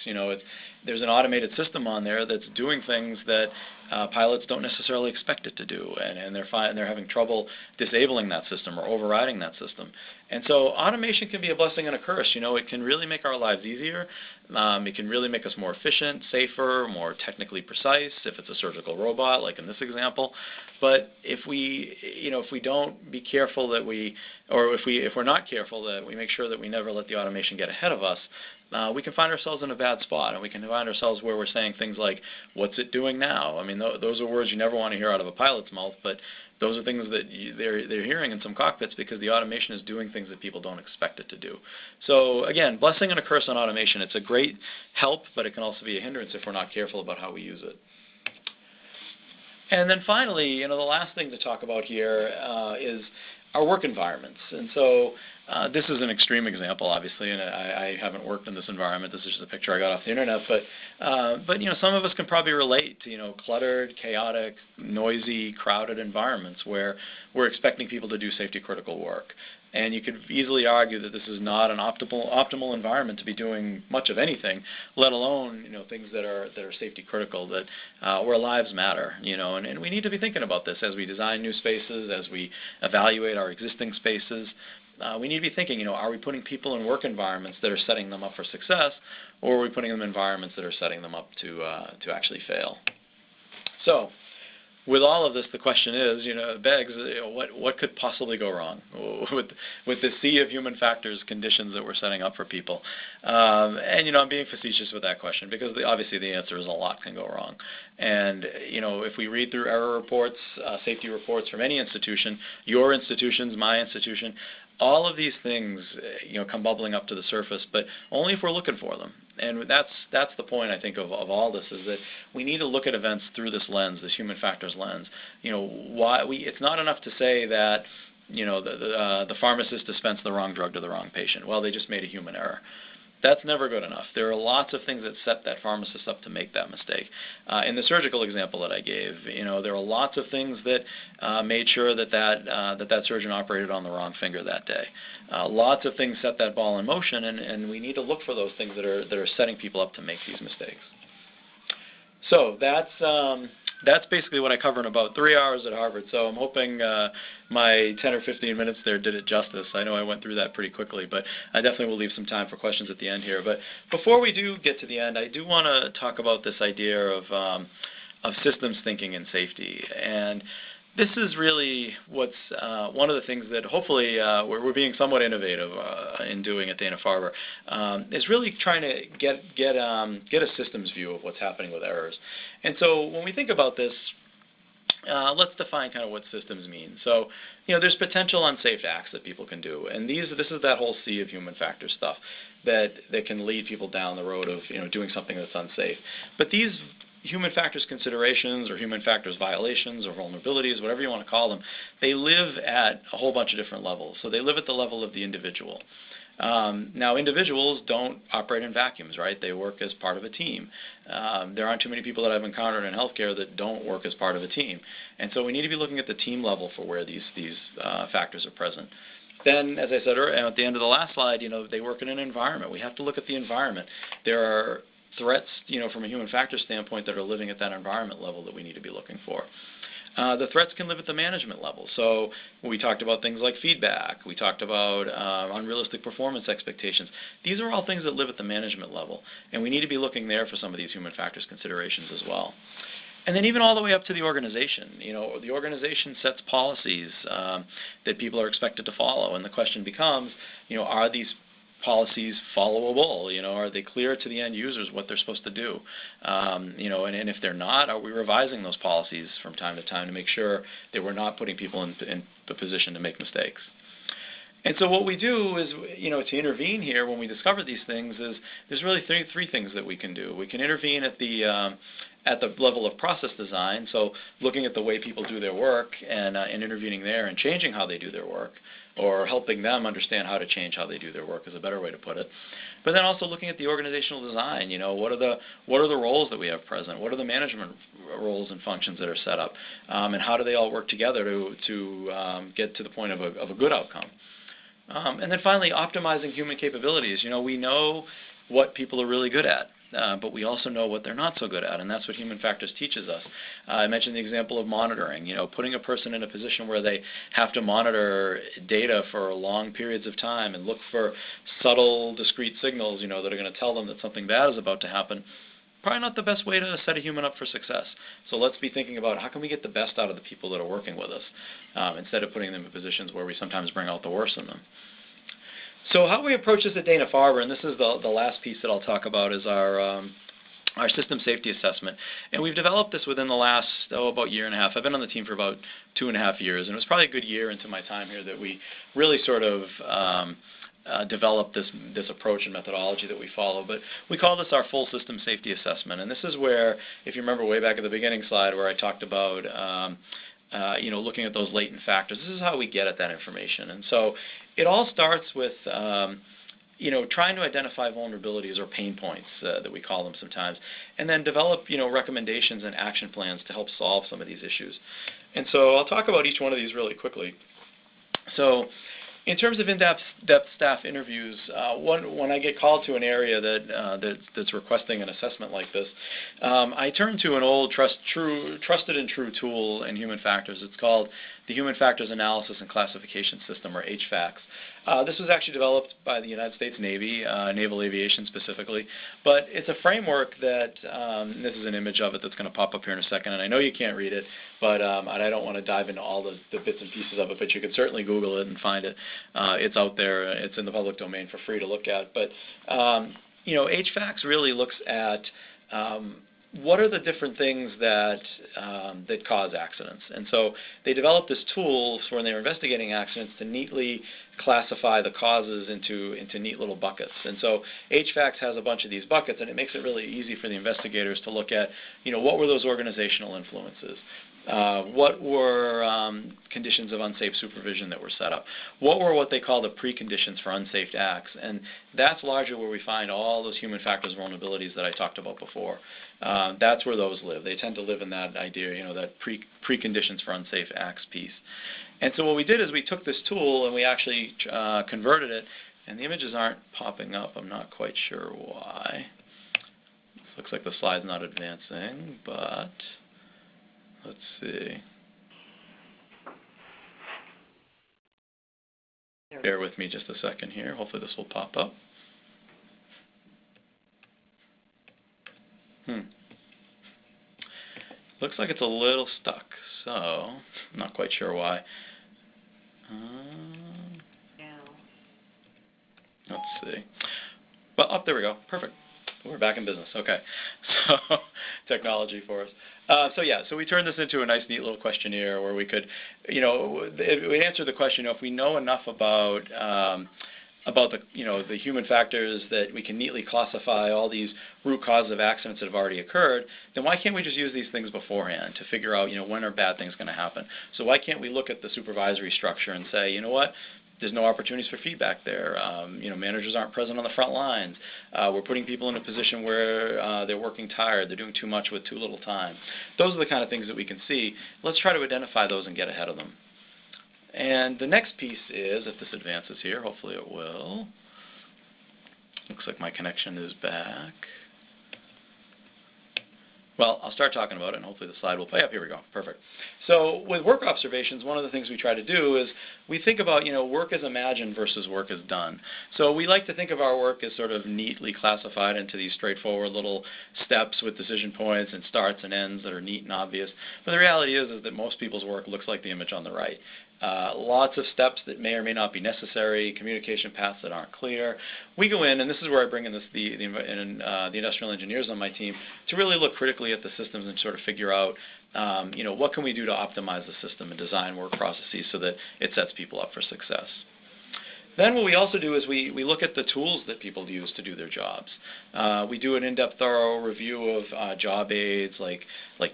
There's an automated system on there that's doing things that pilots don't necessarily expect it to do, and they're having trouble disabling that system or overriding that system. And so automation can be a blessing and a curse. It can really make our lives easier. It can really make us more efficient, safer, more technically precise if it's a surgical robot, like in this example. But if we don't be careful if we're not careful that we make sure that we never let the automation get ahead of us, we can find ourselves in a bad spot, and we can find ourselves where we're saying things like, "What's it doing now?" I mean, those are words you never want to hear out of a pilot's mouth, but those are things that they're hearing in some cockpits because the automation is doing things that people don't expect it to do. So again, blessing and a curse on automation. It's a great help, but it can also be a hindrance if we're not careful about how we use it. And then finally, the last thing to talk about here is our work environments. And so this is an extreme example, obviously, and I haven't worked in this environment. This is just a picture I got off the internet. But some of us can probably relate to, cluttered, chaotic, noisy, crowded environments where we're expecting people to do safety-critical work. And you could easily argue that this is not an optimal environment to be doing much of anything, let alone things that are safety critical, where lives matter. And we need to be thinking about this as we design new spaces, as we evaluate our existing spaces. We need to be thinking, are we putting people in work environments that are setting them up for success, or are we putting them in environments that are setting them up to actually fail? So, with all of this, the question is, begs, what could possibly go wrong with the sea of human factors conditions that we're setting up for people? And, I'm being facetious with that question because obviously the answer is a lot can go wrong. And, if we read through error reports, safety reports from any institution, your institutions, my institution, all of these things, come bubbling up to the surface, but only if we're looking for them. And that's the point, I think, of all this, is that we need to look at events through this lens, this human factors lens. It's not enough to say that, the pharmacist dispensed the wrong drug to the wrong patient. Well, they just made a human error. That's never good enough. There are lots of things that set that pharmacist up to make that mistake. In the surgical example that I gave, there are lots of things that made sure that surgeon operated on the wrong finger that day. Lots of things set that ball in motion, and we need to look for those things that are setting people up to make these mistakes. So that's basically what I cover in about 3 hours at Harvard. So I'm hoping my 10 or 15 minutes there did it justice. I know I went through that pretty quickly, but I definitely will leave some time for questions at the end here. But before we do get to the end, I do want to talk about this idea of systems thinking and safety. And this is really what's one of the things that hopefully we're being somewhat innovative in doing at Dana-Farber, is really trying to get a systems view of what's happening with errors. And so when we think about this, let's define kind of what systems mean. So, there's potential unsafe acts that people can do, and this is that whole sea of human factor stuff that can lead people down the road of doing something that's unsafe. But these human factors considerations or human factors violations or vulnerabilities, whatever you want to call them, they live at a whole bunch of different levels. So they live at the level of the individual. Now, individuals don't operate in vacuums, right? They work as part of a team. There aren't too many people that I've encountered in healthcare that don't work as part of a team. And so we need to be looking at the team level for where these factors are present. Then, as I said at the end of the last slide, they work in an environment. We have to look at the environment. There are threats, from a human factor standpoint that are living at that environment level that we need to be looking for. The threats can live at the management level. So we talked about things like feedback. We talked about unrealistic performance expectations. These are all things that live at the management level, and we need to be looking there for some of these human factors considerations as well. And then even all the way up to the organization. The organization sets policies that people are expected to follow, and the question becomes, are these policies followable? Are they clear to the end users what they're supposed to do? And if they're not, are we revising those policies from time to time to make sure that we're not putting people in the position to make mistakes? And so what we do is, to intervene here when we discover these things is there's really three things that we can do. We can intervene at the level of process design, so looking at the way people do their work and intervening there and changing how they do their work, or helping them understand how to change how they do their work is a better way to put it. But then also looking at the organizational design, what are the roles that we have present? What are the management roles and functions that are set up? And how do they all work together to get to the point of a good outcome? And then finally, optimizing human capabilities. We know what people are really good at. But we also know what they're not so good at, and that's what human factors teaches us. I mentioned the example of monitoring. Putting a person in a position where they have to monitor data for long periods of time and look for subtle, discrete signals, that are going to tell them that something bad is about to happen. Probably not the best way to set a human up for success. So let's be thinking about how can we get the best out of the people that are working with us, instead of putting them in positions where we sometimes bring out the worst in them. So how we approach this at Dana-Farber, and this is the last piece that I'll talk about, is our system safety assessment. And we've developed this within the last, about year and a half. I've been on the team for about 2.5 years, and it was probably a good year into my time here that we really sort of developed this approach and methodology that we follow. But we call this our full system safety assessment. And this is where, if you remember way back at the beginning slide where I talked about looking at those latent factors, this is how we get at that information. And so it all starts with trying to identify vulnerabilities or pain points that we call them sometimes, and then develop recommendations and action plans to help solve some of these issues. And so I'll talk about each one of these really quickly. So in terms of in-depth staff interviews, when I get called to an area that's requesting an assessment like this, I turn to an old trusted and true tool in human factors. It's called the Human Factors Analysis and Classification System, or HFACS. This was actually developed by the United States Navy, Naval Aviation specifically, but it's a framework that, this is an image of it that's going to pop up here in a second, and I know you can't read it, but I don't want to dive into all the bits and pieces of it, but you can certainly Google it and find it. It's out there. It's in the public domain for free to look at. But, HFACS really looks at what are the different things that cause accidents. And so they developed this tool for when they were investigating accidents to neatly classify the causes into neat little buckets. And so HFACS has a bunch of these buckets, and it makes it really easy for the investigators to look at, what were those organizational influences? What were conditions of unsafe supervision that were set up? What were what they call the preconditions for unsafe acts? And that's largely where we find all those human factors vulnerabilities that I talked about before. That's where those live. They tend to live in that idea, that preconditions for unsafe acts piece. And so what we did is we took this tool and we actually converted it, and the images aren't popping up. I'm not quite sure why. Looks like the slide's not advancing, but let's see. Bear with me just a second here. Hopefully this will pop up. Looks like it's a little stuck, so I'm not quite sure why. Let's see. Well, oh, there we go. Perfect. We're back in business. Okay. So technology for us. So we turned this into a nice, neat little questionnaire where we could, we answer the question, if we know enough about the human factors that we can neatly classify all these root causes of accidents that have already occurred, then why can't we just use these things beforehand to figure out, when are bad things going to happen? So why can't we look at the supervisory structure and say, There's no opportunities for feedback there. Managers aren't present on the front lines. We're putting people in a position where they're working tired. They're doing too much with too little time. Those are the kind of things that we can see. Let's try to identify those and get ahead of them. And the next piece is, if this advances here, hopefully it will. Looks like my connection is back. Well, I'll start talking about it, and hopefully the slide will play up. Here we go. Perfect. So with work observations, one of the things we try to do is we think about, work as imagined versus work as done. So we like to think of our work as sort of neatly classified into these straightforward little steps with decision points and starts and ends that are neat and obvious. But the reality is that most people's work looks like the image on the right. Lots of steps that may or may not be necessary, communication paths that aren't clear. We go in, and this is where I bring in the industrial engineers on my team to really look critically at the systems and sort of figure out, what can we do to optimize the system and design work processes so that it sets people up for success. Then what we also do is we look at the tools that people use to do their jobs. We do an in-depth, thorough review of job aids, like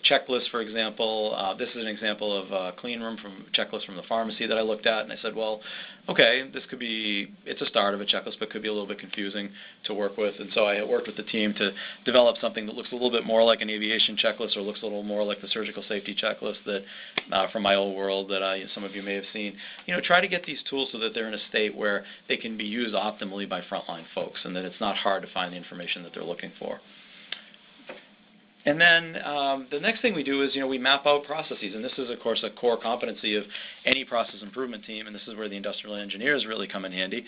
checklists, for example. This is an example of a clean room checklist from the pharmacy that I looked at, and I said, well, okay, it's a start of a checklist, but could be a little bit confusing to work with. And so I worked with the team to develop something that looks a little bit more like an aviation checklist, or looks a little more like the surgical safety checklist that from my old world that some of you may have seen. Try to get these tools so that they're in a state where they can be used optimally by frontline folks, and that it's not hard to find the information that they're looking for. And then the next thing we do is, we map out processes, and this is, of course, a core competency of any process improvement team, and this is where the industrial engineers really come in handy.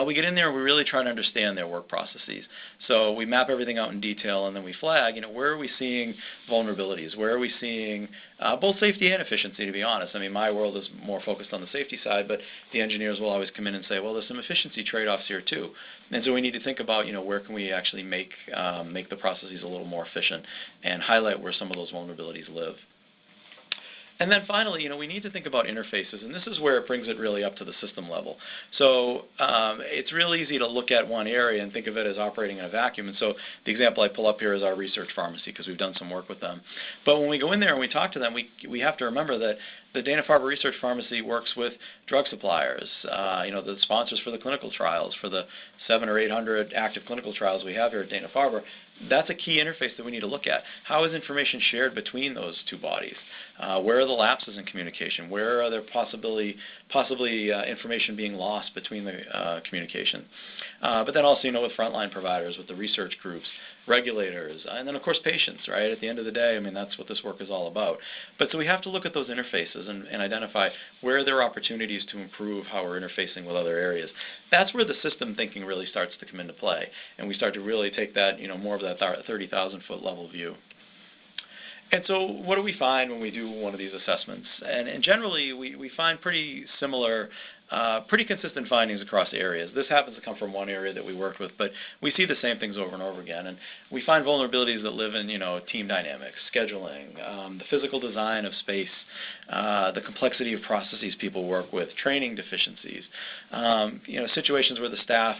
We get in there and we really try to understand their work processes. So we map everything out in detail, and then we flag, where are we seeing vulnerabilities? Where are we seeing both safety and efficiency, to be honest? I mean, my world is more focused on the safety side, but the engineers will always come in and say, well, there's some efficiency trade-offs here too. And so we need to think about, where can we actually make the processes a little more efficient and highlight where some of those vulnerabilities live. And then finally, we need to think about interfaces, and this is where it brings it really up to the system level. So it's real easy to look at one area and think of it as operating in a vacuum. And so the example I pull up here is our research pharmacy, because we've done some work with them. But when we go in there and we talk to them, we have to remember that the Dana-Farber Research Pharmacy works with drug suppliers, the sponsors for the clinical trials, for the 700 or 800 active clinical trials we have here at Dana-Farber. That's a key interface that we need to look at. How is information shared between those two bodies? Where are the lapses in communication? Where are there possibly information being lost between the communication? But then also, with frontline providers, with the research groups, regulators, and then, of course, patients, right? At the end of the day, I mean, that's what this work is all about. But so we have to look at those interfaces and identify where there are opportunities to improve how we're interfacing with other areas. That's where the system thinking really starts to come into play, and we start to really take that, more of that 30,000-foot level view. And so what do we find when we do one of these assessments? And generally, we find pretty similar, pretty consistent findings across areas. This happens to come from one area that we worked with, but we see the same things over and over again. And we find vulnerabilities that live in, team dynamics, scheduling, the physical design of space, the complexity of processes people work with, training deficiencies, situations where the staff,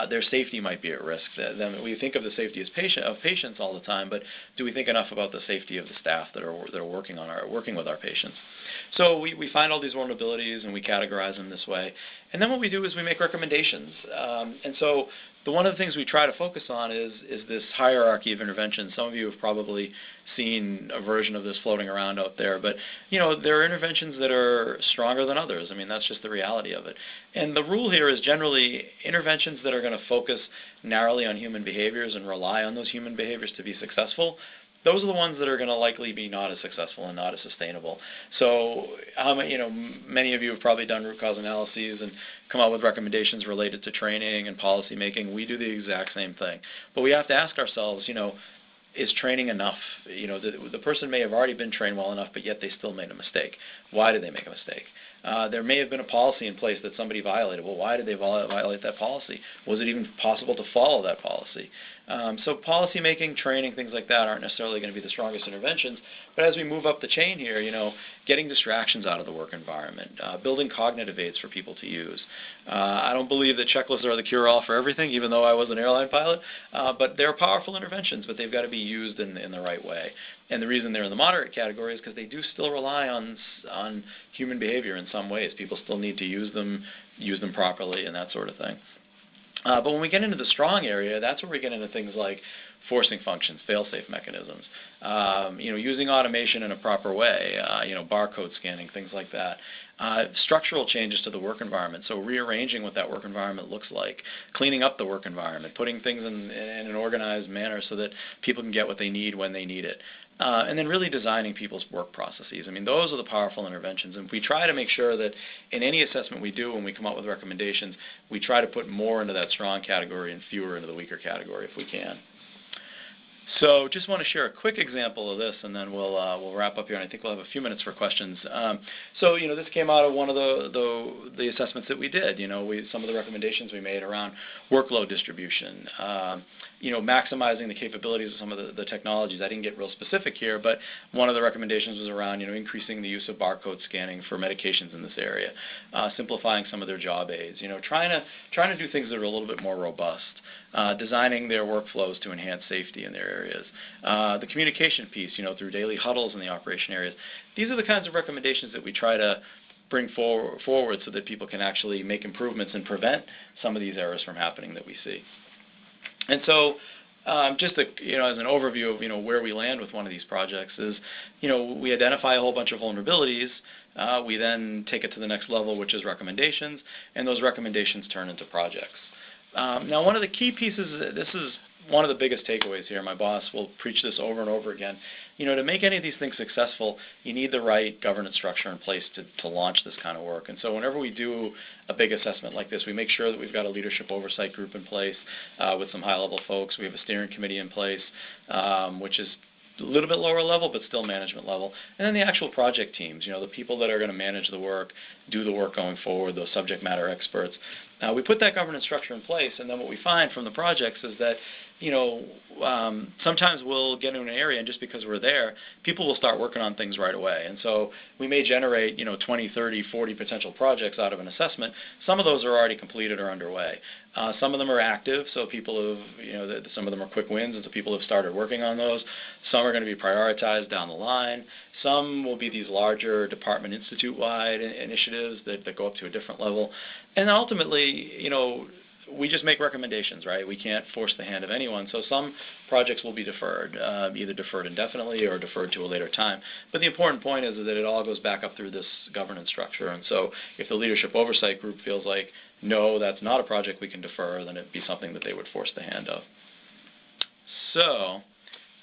their safety might be at risk. Then we think of the safety of patients all the time, but do we think enough about the safety of the staff that are working with our patients? So we find all these vulnerabilities and we categorize them this way. And then what we do is we make recommendations. And so one of the things we try to focus on is this hierarchy of interventions. Some of you have probably seen a version of this floating around out there, but there are interventions that are stronger than others. I mean, that's just the reality of it. And the rule here is generally interventions that are going to focus narrowly on human behaviors and rely on those human behaviors to be successful. Those are the ones that are going to likely be not as successful and not as sustainable. So, many of you have probably done root cause analyses and come up with recommendations related to training and policy making. We do the exact same thing. But we have to ask ourselves, is training enough? The person may have already been trained well enough, but yet they still made a mistake. Why did they make a mistake? There may have been a policy in place that somebody violated. Well, why did they violate that policy? Was it even possible to follow that policy? So policy making, training, things like that aren't necessarily going to be the strongest interventions. But as we move up the chain here, getting distractions out of the work environment, building cognitive aids for people to use. I don't believe that checklists are the cure-all for everything, even though I was an airline pilot. But they're powerful interventions, but they've got to be used in the right way. And the reason they're in the moderate category is because they do still rely on human behavior in some ways. People still need to use them properly, and that sort of thing. But when we get into the strong area, that's where we get into things like forcing functions, fail-safe mechanisms, using automation in a proper way, barcode scanning, things like that. Structural changes to the work environment, so rearranging what that work environment looks like, cleaning up the work environment, putting things in an organized manner so that people can get what they need when they need it. And then really designing people's work processes. I mean, those are the powerful interventions. And we try to make sure that in any assessment we do when we come up with recommendations, we try to put more into that strong category and fewer into the weaker category if we can. So just want to share a quick example of this, and then we'll wrap up here, and I think we'll have a few minutes for questions. So this came out of one of the assessments that we did. Some of the recommendations we made around workload distribution, maximizing the capabilities of some of the technologies. I didn't get real specific here, but one of the recommendations was around increasing the use of barcode scanning for medications in this area, simplifying some of their job aids, trying to do things that are a little bit more robust. Designing their workflows to enhance safety in their areas. The communication piece, through daily huddles in the operation areas. These are the kinds of recommendations that we try to bring forward so that people can actually make improvements and prevent some of these errors from happening that we see. And so just as an overview of where we land with one of these projects is, we identify a whole bunch of vulnerabilities. We then take it to the next level, which is recommendations, and those recommendations turn into projects. Now, one of the key pieces, this is one of the biggest takeaways here, my boss will preach this over and over again, to make any of these things successful, you need the right governance structure in place to launch this kind of work. And so whenever we do a big assessment like this, we make sure that we've got a leadership oversight group in place with some high-level folks. We have a steering committee in place, which is a little bit lower level, but still management level. And then the actual project teams, the people that are going to manage the work, do the work going forward, those subject matter experts. We put that governance structure in place, and then what we find from the projects is that, sometimes we'll get in an area, and just because we're there, people will start working on things right away. And so we may generate, 20, 30, 40 potential projects out of an assessment. Some of those are already completed or underway. Some of them are active, so people have, some of them are quick wins, and so people have started working on those. Some are going to be prioritized down the line. Some will be these larger department institute-wide initiatives that go up to a different level. And ultimately, we just make recommendations, right? We can't force the hand of anyone. So some projects will be deferred, either deferred indefinitely or deferred to a later time. But the important point is that it all goes back up through this governance structure. And so if the leadership oversight group feels like, no, that's not a project we can defer, then it'd be something that they would force the hand of. So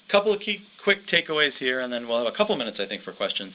a couple of quick takeaways here, and then we'll have a couple minutes, I think, for questions.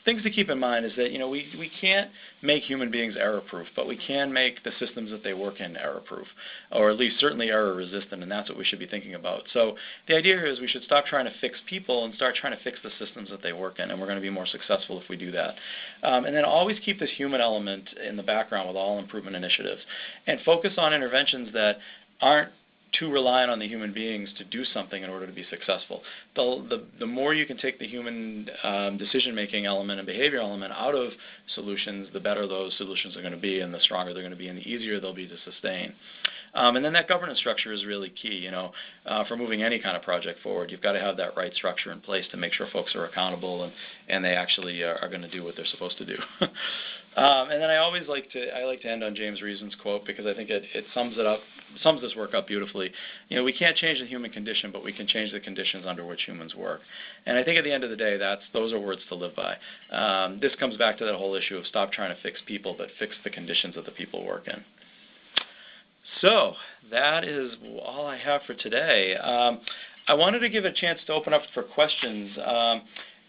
Things to keep in mind is that, we can't make human beings error-proof, but we can make the systems that they work in error-proof, or at least certainly error-resistant, and that's what we should be thinking about. So the idea here is we should stop trying to fix people and start trying to fix the systems that they work in, and we're going to be more successful if we do that. And then always keep this human element in the background with all improvement initiatives, and focus on interventions that aren't too reliant on the human beings to do something in order to be successful. The more you can take the human decision-making element and behavior element out of solutions, the better those solutions are going to be, and the stronger they're going to be, and the easier they'll be to sustain. And then that governance structure is really key, for moving any kind of project forward. You've got to have that right structure in place to make sure folks are accountable and they actually are going to do what they're supposed to do. And then I like to end on James Reason's quote, because I think it sums this work up beautifully. We can't change the human condition, but we can change the conditions under which humans work. And I think at the end of the day, those are words to live by. This comes back to that whole issue of stop trying to fix people, but fix the conditions that the people work in. So that is all I have for today. I wanted to give a chance to open up for questions.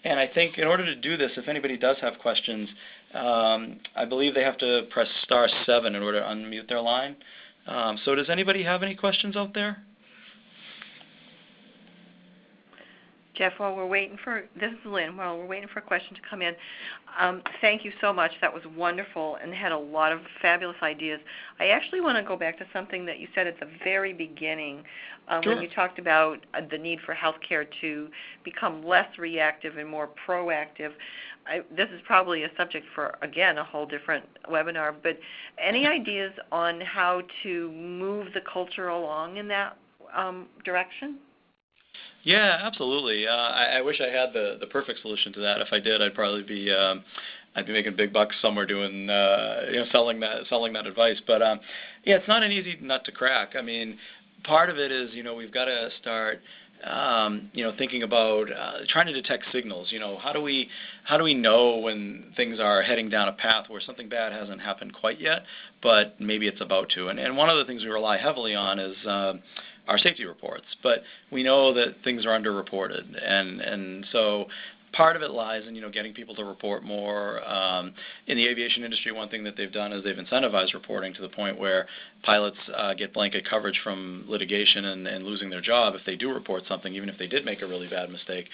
And I think in order to do this, if anybody does have questions, I believe they have to press *7 in order to unmute their line. So does anybody have any questions out there? Jeff, while we're waiting for, this is Lynn, while we're waiting for a question to come in, thank you so much. That was wonderful and had a lot of fabulous ideas. I actually want to go back to something that you said at the very beginning Sure. when you talked about the need for healthcare to become less reactive and more proactive. This is probably a subject for, again, a whole different webinar, but any ideas on how to move the culture along in that direction? Yeah, absolutely. I wish I had the perfect solution to that. If I did, I'd be making big bucks somewhere doing selling that advice. But yeah, it's not an easy nut to crack. I mean, part of it is we've got to start thinking about trying to detect signals. How do we know when things are heading down a path where something bad hasn't happened quite yet, but maybe it's about to? And one of the things we rely heavily on is our safety reports, but we know that things are underreported, and so part of it lies in getting people to report more. In the aviation industry, one thing that they've done is they've incentivized reporting to the point where pilots get blanket coverage from litigation and losing their job if they do report something, even if they did make a really bad mistake.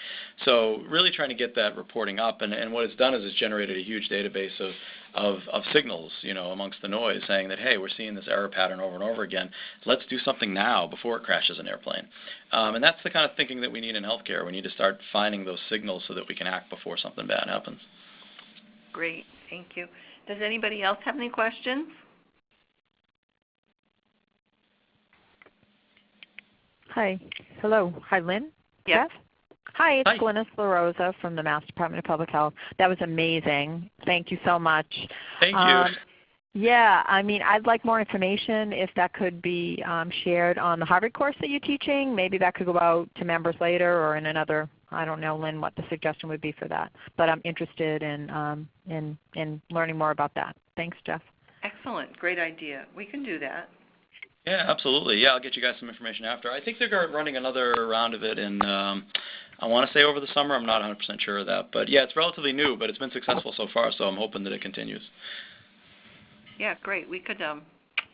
So really trying to get that reporting up, and what it's done is it's generated a huge database of signals, amongst the noise, saying that, hey, we're seeing this error pattern over and over again. Let's do something now before it crashes an airplane. And that's the kind of thinking that we need in healthcare. We need to start finding those signals so that we can act before something bad happens. Great, thank you. Does anybody else have any questions? Hi. Hello. Hi, Lynn? Yes. Jeff? Hi, it's Hi. Glynis LaRosa from the Mass Department of Public Health. That was amazing. Thank you so much. Thank you. Yeah, I mean, I'd like more information if that could be shared on the Harvard course that you're teaching. Maybe that could go out to members later or in another, I don't know, Lynn, what the suggestion would be for that. But I'm interested in learning more about that. Thanks, Jeff. Excellent. Great idea. We can do that. Yeah, absolutely. Yeah, I'll get you guys some information after. I think they're running another round of it in, I want to say over the summer. I'm not 100% sure of that. But yeah, it's relatively new, but it's been successful so far, so I'm hoping that it continues. Yeah, great. We could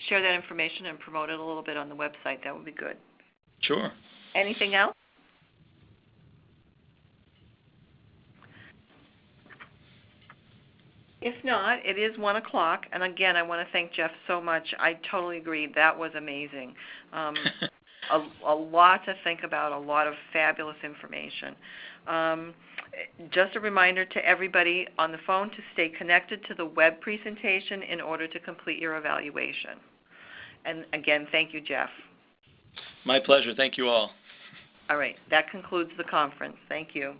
share that information and promote it a little bit on the website. That would be good. Sure. Anything else? If not, it is 1 o'clock, and again, I want to thank Jeff so much. I totally agree. That was amazing. A lot to think about, a lot of fabulous information. Just a reminder to everybody on the phone to stay connected to the web presentation in order to complete your evaluation. And again, thank you, Jeff. My pleasure. Thank you all. All right, that concludes the conference. Thank you.